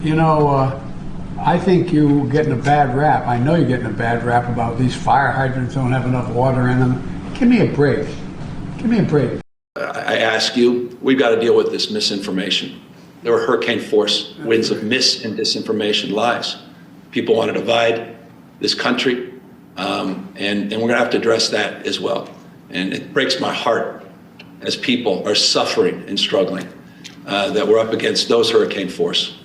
I think you're getting a bad rap. I know you're getting a bad rap about these fire hydrants don't have enough water in them. Give me a break. Give me a break. I ask you, we've got to deal with this misinformation. There were hurricane force winds of mis and disinformation, lies. People want to divide this country, and we're going to have to address that as well. And it breaks my heart as people are suffering and struggling that we're up against those hurricane forces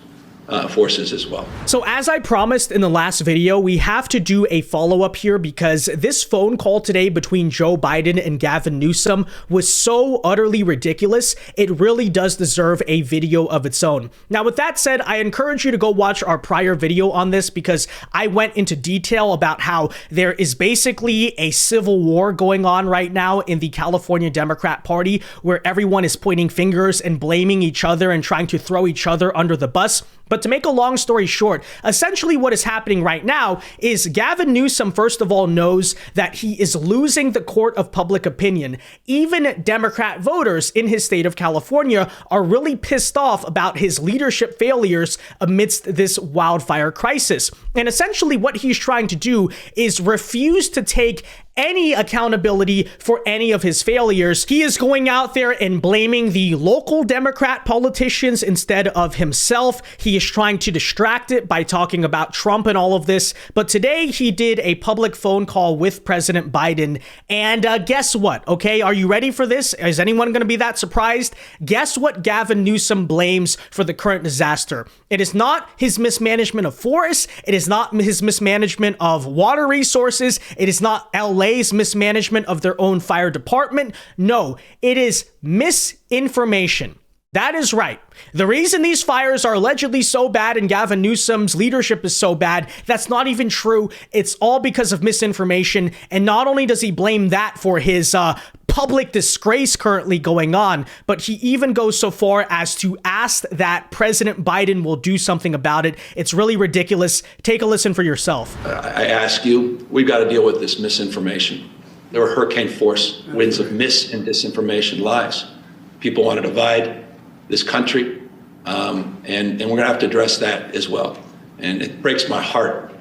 as well. So as I promised in the last video, we have to do a follow-up here because this phone call today between Joe Biden and Gavin Newsom was so utterly ridiculous. It really does deserve a video of its own. Now, with that said, I encourage you to go watch our prior video on this because I went into detail about how there is basically a civil war going on right now in the California Democrat Party where everyone is pointing fingers and blaming each other and trying to throw each other under the bus. But to make a long story short, essentially what is happening right now is Gavin Newsom, first of all, knows that he is losing the court of public opinion. Even Democrat voters in his state of California are really pissed off about his leadership failures amidst this wildfire crisis. And essentially what he's trying to do is refuse to take any accountability for any of his failures. He is going out there and blaming the local Democrat politicians instead of himself. He is trying to distract it by talking about Trump and all of this. But today he did a public phone call with President Biden. And guess what? Okay, are you ready for this? Is anyone going to be that surprised? Guess what Gavin Newsom blames for the current disaster? It is not his mismanagement of forests. It is not his mismanagement of water resources. It is not LA's mismanagement of their own fire department. No, it is misinformation. That is right. The reason these fires are allegedly so bad and Gavin Newsom's leadership is so bad, that's not even true. It's all because of misinformation. And not only does he blame that for his public disgrace currently going on, but he even goes so far as to ask that President Biden will do something about it. It's really ridiculous. Take a listen for yourself. I ask you, we've got to deal with this misinformation. There were hurricane force winds of mis and disinformation, lies. People want to divide this country, and we're going to have to address that as well. And it breaks my heart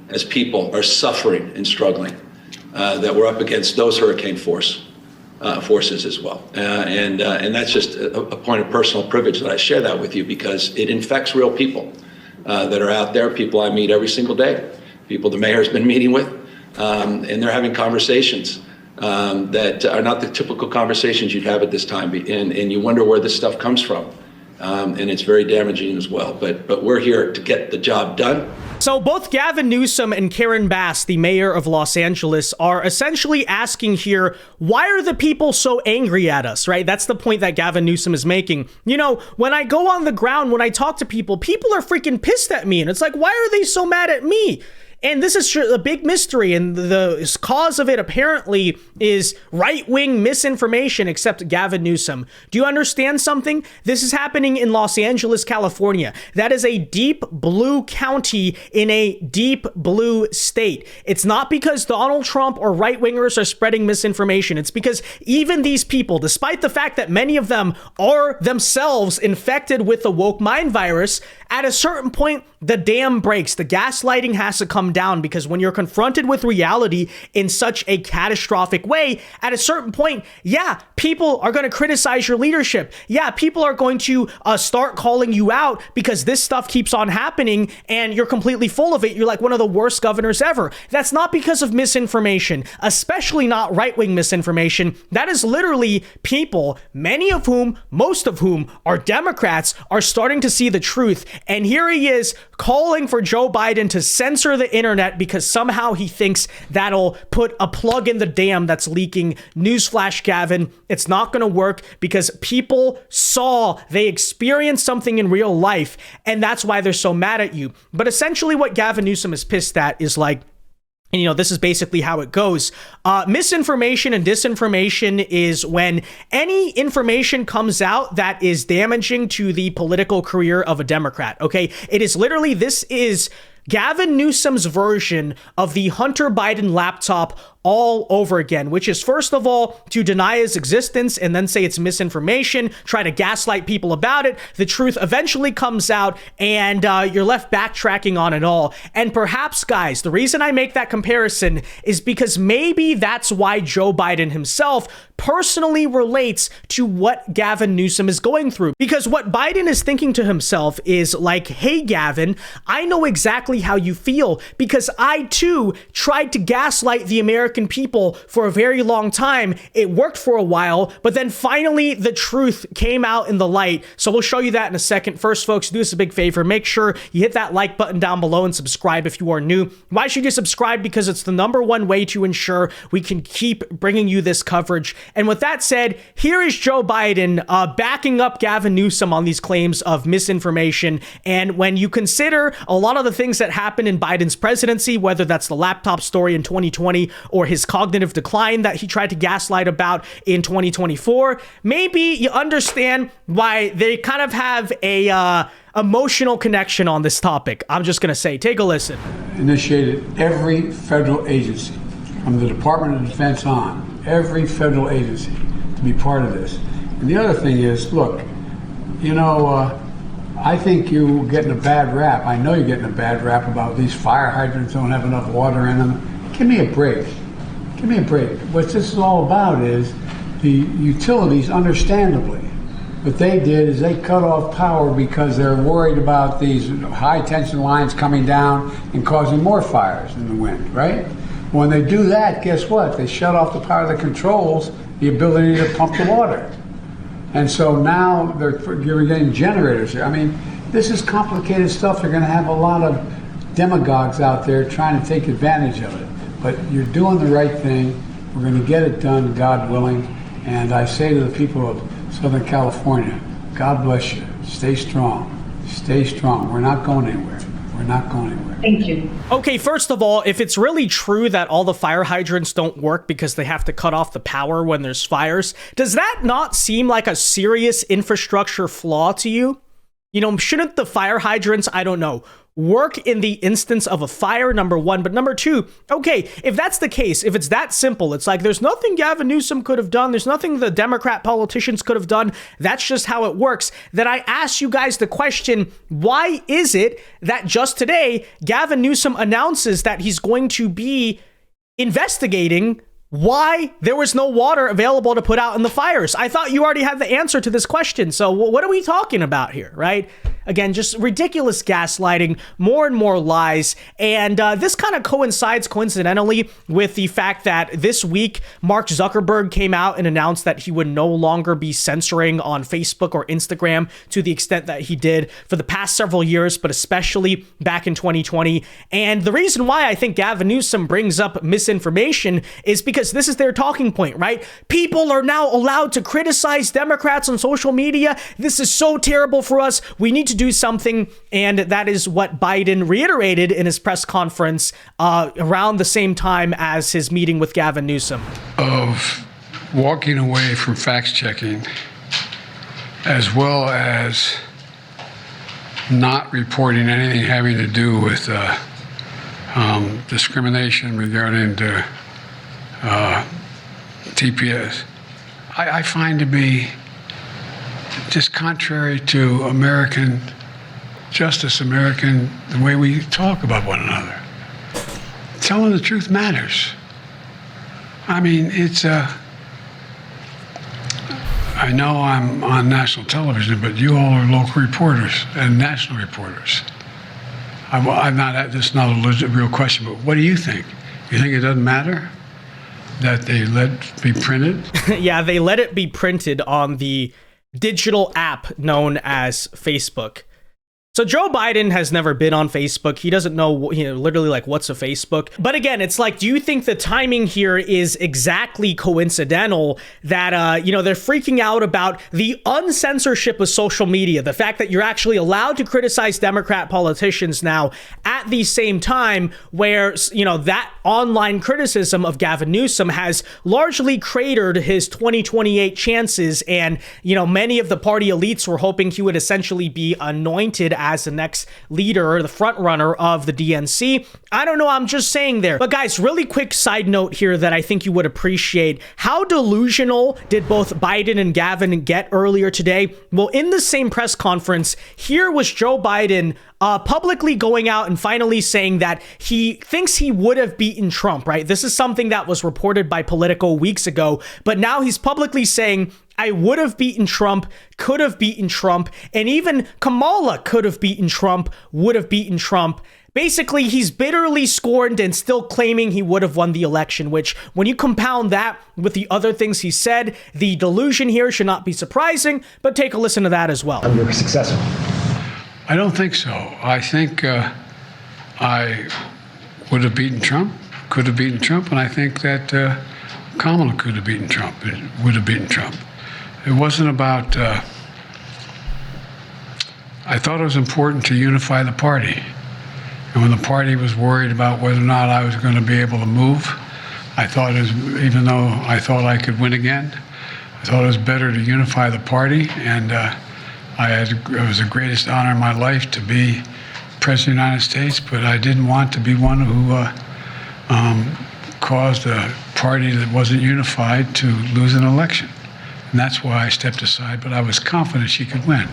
as people are suffering and struggling that we're up against those hurricane forces as well. And that's just a point of personal privilege that I share that with you because it infects real people that are out there, people I meet every single day, people the mayor's been meeting with, and they're having conversations that are not the typical conversations you'd have at this time, and you wonder where this stuff comes from, and it's very damaging as well. But we're here to get the job done. So both Gavin Newsom and Karen Bass, the mayor of Los Angeles, are essentially asking here, why are the people so angry at us, right? That's the point that Gavin Newsom is making. You know, when I go on the ground, when I talk to people, people are freaking pissed at me, and it's like, why are they so mad at me? And this is a big mystery, and the cause of it apparently is right-wing misinformation, except Gavin Newsom. Do you understand something? This is happening in Los Angeles, California. That is a deep blue county in a deep blue state. It's not because Donald Trump or right-wingers are spreading misinformation. It's because even these people, despite the fact that many of them are themselves infected with the woke mind virus, at a certain point, the dam breaks. The gaslighting has to come down because when you're confronted with reality in such a catastrophic way, at a certain point, yeah, people are going to criticize your leadership. Yeah, people are going to start calling you out because this stuff keeps on happening and you're completely full of it. You're like one of the worst governors ever. That's not because of misinformation, especially not right-wing misinformation. That is literally people, many of whom, most of whom are Democrats, are starting to see the truth. And here he is calling for Joe Biden to censor the internet because somehow he thinks that'll put a plug in the dam that's leaking. Newsflash, Gavin, it's not going to work because people they experienced something in real life, and that's why they're so mad at you. But essentially what Gavin Newsom is pissed at is like, and, you know, this is basically how it goes. Misinformation and disinformation is when any information comes out that is damaging to the political career of a Democrat, okay? It is literally, this is Gavin Newsom's version of the Hunter Biden laptop all over again, which is first of all to deny his existence and then say it's misinformation, try to gaslight people about it. The truth eventually comes out and you're left backtracking on it all. And perhaps, guys, the reason I make that comparison is because maybe that's why Joe Biden himself personally relates to what Gavin Newsom is going through. Because what Biden is thinking to himself is like, hey, Gavin, I know exactly how you feel because I too tried to gaslight the American people for a very long time. It worked for a while, but then finally the truth came out in the light. So we'll show you that in a second. First, folks, do us a big favor. Make sure you hit that like button down below and subscribe if you are new. Why should you subscribe? Because it's the #1 way to ensure we can keep bringing you this coverage. And with that said, here is Joe Biden backing up Gavin Newsom on these claims of misinformation. And when you consider a lot of the things that happened in Biden's presidency, whether that's the laptop story in 2020 or his cognitive decline that he tried to gaslight about in 2024, maybe you understand why they kind of have a emotional connection on this topic. I'm just going to say, take a listen. Initiated every federal agency, from the Department of Defense on, every federal agency to be part of this. And the other thing is, look, you know, I think you're getting a bad rap. I know you're getting a bad rap about these fire hydrants don't have enough water in them. Give me a break. Give me a break. What this is all about is the utilities, understandably. What they did is they cut off power because they're worried about these high tension lines coming down and causing more fires in the wind, right? When they do that, guess what? They shut off the power that controls the ability to pump the water. And so now you're getting generators here. I mean, this is complicated stuff. You're going to have a lot of demagogues out there trying to take advantage of it. But you're doing the right thing. We're going to get it done, God willing. And I say to the people of Southern California, God bless you. Stay strong. Stay strong. We're not going anywhere. We're not going anywhere. Thank you. Okay, first of all, if it's really true that all the fire hydrants don't work because they have to cut off the power when there's fires, does that not seem like a serious infrastructure flaw to you? You know, shouldn't the fire hydrants, I don't know, work in the instance of a fire, #1, but #2, okay, if that's the case, if it's that simple, it's like there's nothing Gavin Newsom could have done, there's nothing the Democrat politicians could have done, that's just how it works, then I ask you guys the question, why is it that just today, Gavin Newsom announces that he's going to be investigating why there was no water available to put out in the fires? I thought you already had the answer to this question. So what are we talking about here, right? Again, just ridiculous gaslighting, more and more lies. And this kind of coincides coincidentally with the fact that this week, Mark Zuckerberg came out and announced that he would no longer be censoring on Facebook or Instagram to the extent that he did for the past several years, but especially back in 2020. And the reason why I think Gavin Newsom brings up misinformation is because this is their talking point, right? People are now allowed to criticize Democrats on social media. This is so terrible for us. We need to do something. And that is what Biden reiterated in his press conference around the same time as his meeting with Gavin Newsom. Of walking away from fact checking, as well as not reporting anything having to do with discrimination regarding the TPS, I find to be just contrary to American justice, the way we talk about one another. Telling the truth matters. I mean, I know I'm on national television, but you all are local reporters and national reporters. I'm not, this is not a legit, real question, but what do you think? You think it doesn't matter that they let it be printed? Yeah, they let it be printed on the digital app known as Facebook. So Joe Biden has never been on Facebook. He doesn't know, literally like what's a Facebook. But again, it's like, do you think the timing here is exactly coincidental that, they're freaking out about the uncensorship of social media, the fact that you're actually allowed to criticize Democrat politicians now at the same time where, that online criticism of Gavin Newsom has largely cratered his 2028 chances. And, many of the party elites were hoping he would essentially be anointed as the next leader, the front runner of the DNC. I don't know, I'm just saying there. But guys, really quick side note here that I think you would appreciate. How delusional did both Biden and Gavin get earlier today? Well, in the same press conference, here was Joe Biden publicly going out and finally saying that he thinks he would have beaten Trump, right? This is something that was reported by Politico weeks ago, but now he's publicly saying, I would have beaten Trump, could have beaten Trump, and even Kamala could have beaten Trump, would have beaten Trump. Basically, he's bitterly scorned and still claiming he would have won the election, which when you compound that with the other things he said, the delusion here should not be surprising, but take a listen to that as well. I'm your successor. I don't think so. I think I would have beaten Trump, could have beaten Trump, and I think that Kamala could have beaten Trump, would have beaten Trump. It wasn't about, I thought it was important to unify the party. And when the party was worried about whether or not I was going to be able to move, I thought even though I thought I could win again, I thought it was better to unify the party. And it was the greatest honor in my life to be President of the United States, but I didn't want to be one who caused a party that wasn't unified to lose an election. And that's why I stepped aside, but I was confident she could win.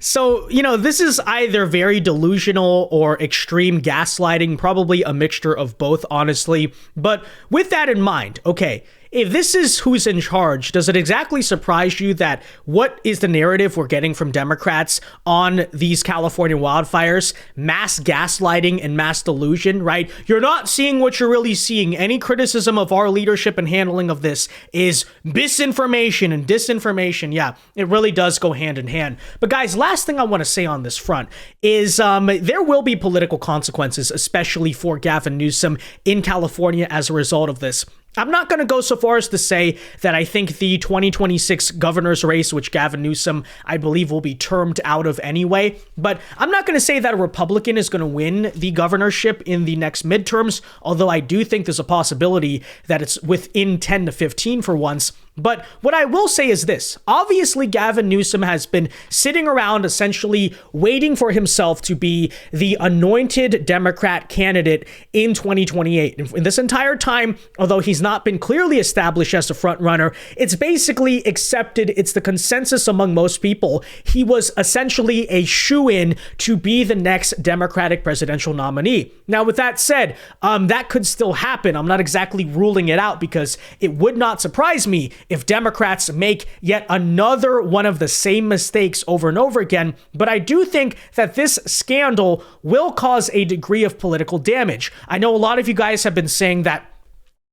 So, this is either very delusional or extreme gaslighting, probably a mixture of both, honestly. But with that in mind, okay, if this is who's in charge, does it exactly surprise you that what is the narrative we're getting from Democrats on these California wildfires? Mass gaslighting and mass delusion, right? You're not seeing what you're really seeing. Any criticism of our leadership and handling of this is misinformation and disinformation. Yeah, it really does go hand in hand. But guys, last thing I want to say on this front is there will be political consequences, especially for Gavin Newsom in California as a result of this. I'm not going to go so far as to say that I think the 2026 governor's race, which Gavin Newsom, I believe, will be termed out of anyway, but I'm not going to say that a Republican is going to win the governorship in the next midterms, although I do think there's a possibility that it's within 10 to 15 for once. But what I will say is this. Obviously, Gavin Newsom has been sitting around essentially waiting for himself to be the anointed Democrat candidate in 2028. And this entire time, although he's not been clearly established as the front runner, it's basically accepted. It's the consensus among most people. He was essentially a shoo-in to be the next Democratic presidential nominee. Now, with that said, that could still happen. I'm not exactly ruling it out because it would not surprise me if Democrats make yet another one of the same mistakes over and over again. But I do think that this scandal will cause a degree of political damage. I know a lot of you guys have been saying that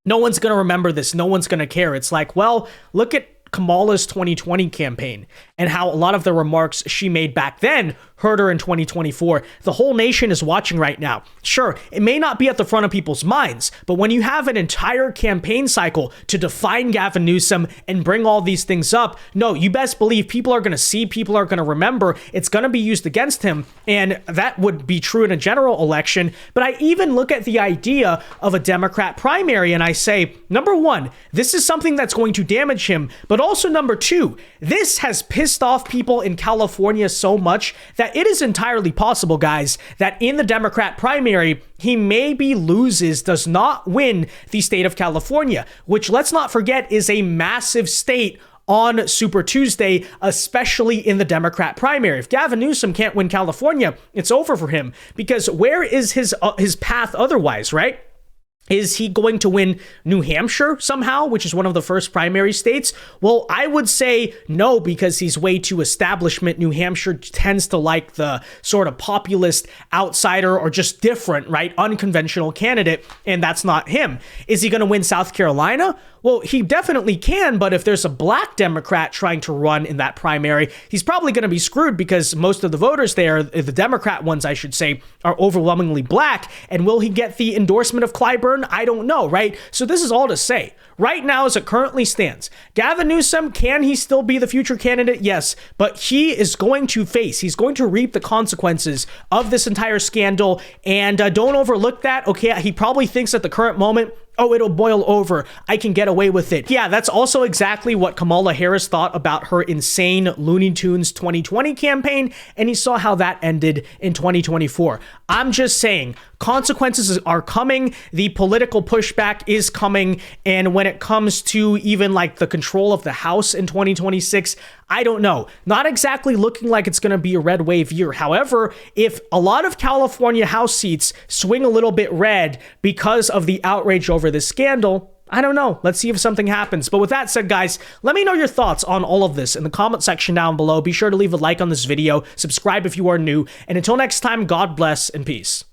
no one's going to remember this. No one's going to care. It's like, well, look at Kamala's 2020 campaign and how a lot of the remarks she made back then hurt her in 2024. The whole nation is watching right now. Sure, it may not be at the front of people's minds, but when you have an entire campaign cycle to define Gavin Newsom and bring all these things up, no, you best believe people are going to see, people are going to remember, it's going to be used against him, and that would be true in a general election. But I even look at the idea of a Democrat primary and I say, number one, this is something that's going to damage him, but also number two, this has pissed off people in California so much that it is entirely possible, guys, that in the Democrat primary, he maybe loses, does not win the state of California, which, let's not forget, is a massive state on Super Tuesday, especially in the Democrat primary. If Gavin Newsom can't win California, it's over for him, because where is his path otherwise, right? Is he going to win New Hampshire somehow, which is one of the first primary states? Well, I would say no, because he's way too establishment. New Hampshire tends to like the sort of populist outsider or just different, right? Unconventional candidate, and that's not him. Is he going to win South Carolina? Well, he definitely can, but if there's a black Democrat trying to run in that primary, he's probably going to be screwed because most of the voters there, the Democrat ones, I should say, are overwhelmingly black. And will he get the endorsement of Clyburn? I don't know, right? So this is all to say. right now as it currently stands, Gavin Newsom, can he still be the future candidate? Yes, but he is going to reap the consequences of this entire scandal, and don't overlook that. Okay, he probably thinks at the current moment, oh, it'll boil over, I can get away with it. Yeah, that's also exactly what Kamala Harris thought about her insane Looney Tunes 2020 campaign, and you saw how that ended in 2024. I'm just saying, consequences are coming, the political pushback is coming, and when it comes to even like the control of the House in 2026, I don't know. Not exactly looking like it's going to be a red wave year. However, if a lot of California House seats swing a little bit red because of the outrage over this scandal, I don't know. Let's see if something happens. But with that said, guys, let me know your thoughts on all of this in the comment section down below. Be sure to leave a like on this video, subscribe if you are new, and until next time, God bless and peace.